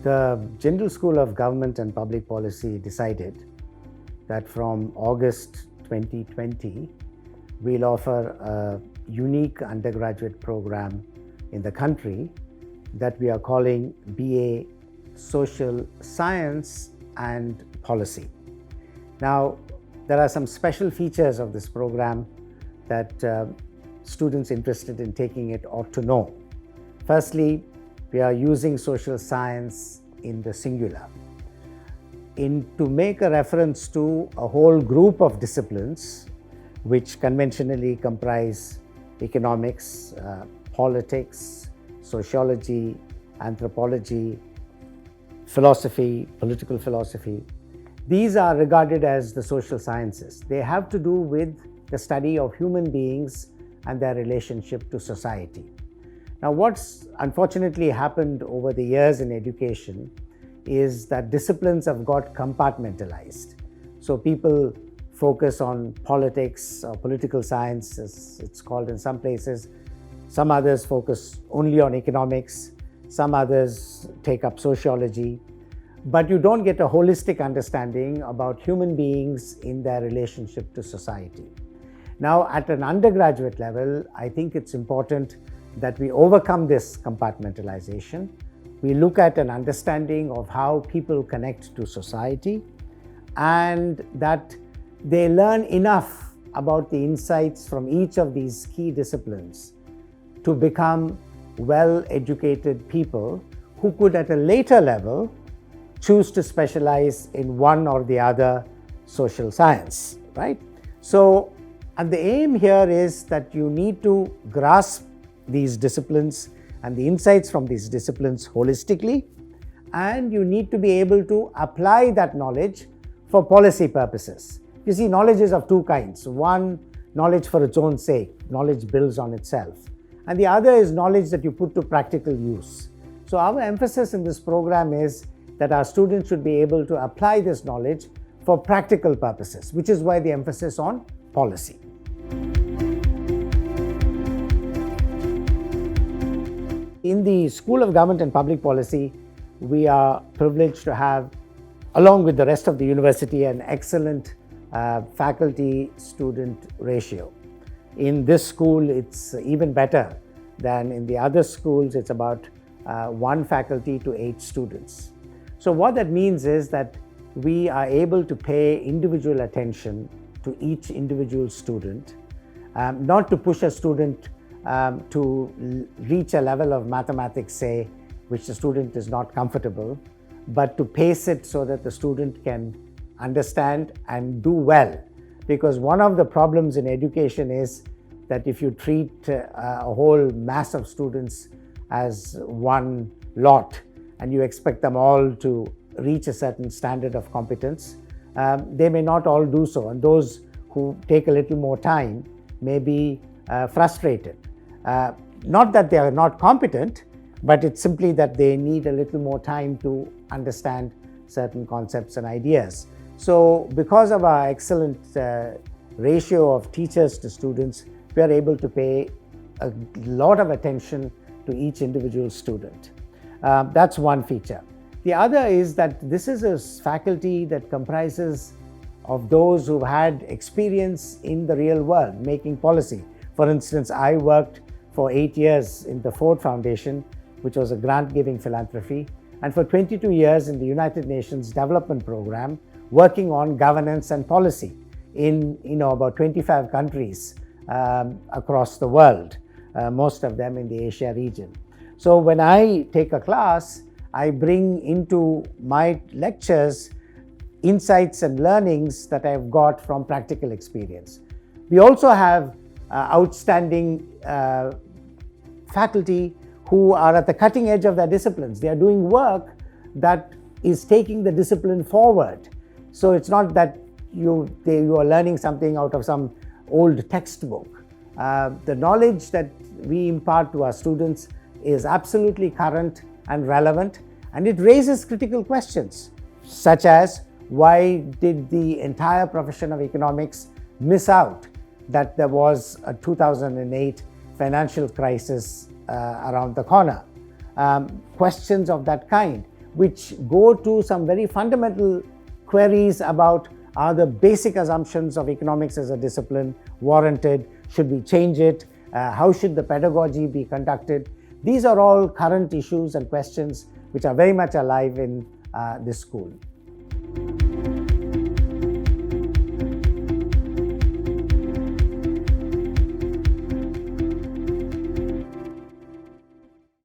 The Jindal School of Government and Public Policy decided that from August 2020, we'll offer a unique undergraduate program in the country that we are calling BA Social Science and Policy. Now, there are some special features of this program that students interested in taking it ought to know. Firstly, we are using social science in the singular. To make a reference to a whole group of disciplines which conventionally comprise economics, politics, sociology, anthropology, philosophy, political philosophy. These are regarded as the social sciences. They have to do with the study of human beings and their relationship to society. Now, what's unfortunately happened over the years in education is that disciplines have got compartmentalized. So people focus on politics or political science, as it's called in some places. Some others focus only on economics. Some others take up sociology. But you don't get a holistic understanding about human beings in their relationship to society. Now, at an undergraduate level, I think it's important that we overcome this compartmentalization. We look at an understanding of how people connect to society, and that they learn enough about the insights from each of these key disciplines to become well-educated people who could at a later level choose to specialize in one or the other social science, right? So, and the aim here is that you need to grasp these disciplines and the insights from these disciplines holistically, and you need to be able to apply that knowledge for policy purposes. You see, knowledge is of two kinds. One, knowledge for its own sake, knowledge builds on itself. And the other is knowledge that you put to practical use. So our emphasis in this program is that our students should be able to apply this knowledge for practical purposes, which is why the emphasis on policy. In the School of Government and Public Policy, we are privileged to have, along with the rest of the university, an excellent faculty-student ratio. In this school, it's even better than in the other schools. It's about 1 faculty to 8 students. So what that means is that we are able to pay individual attention to each individual student, not to push a student to reach a level of mathematics, say, which the student is not comfortable, but to pace it so that the student can understand and do well. Because one of the problems in education is that if you treat a whole mass of students as one lot and you expect them all to reach a certain standard of competence, they may not all do so. And those who take a little more time may be frustrated. Not that they are not competent, but it's simply that they need a little more time to understand certain concepts and ideas. So because of our excellent ratio of teachers to students, we are able to pay a lot of attention to each individual student. That's one feature. The other is that this is a faculty that comprises of those who've had experience in the real world, making policy. For instance, I worked for 8 years in the Ford Foundation, which was a grant-giving philanthropy, and for 22 years in the United Nations Development Program, working on governance and policy in about 25 countries across the world, most of them in the Asia region. So when I take a class, I bring into my lectures insights and learnings that I've got from practical experience. We also have outstanding faculty who are at the cutting edge of their disciplines. They are doing work that is taking the discipline forward. So it's not that you are learning something out of some old textbook. The knowledge that we impart to our students is absolutely current and relevant, and it raises critical questions, such as why did the entire profession of economics miss out that there was a 2008 financial crisis around the corner? Questions of that kind. which go to some very fundamental queries about, are the basic assumptions of economics as a discipline warranted? Should we change it? How should the pedagogy be conducted? These are all current issues and questions which are very much alive in this school.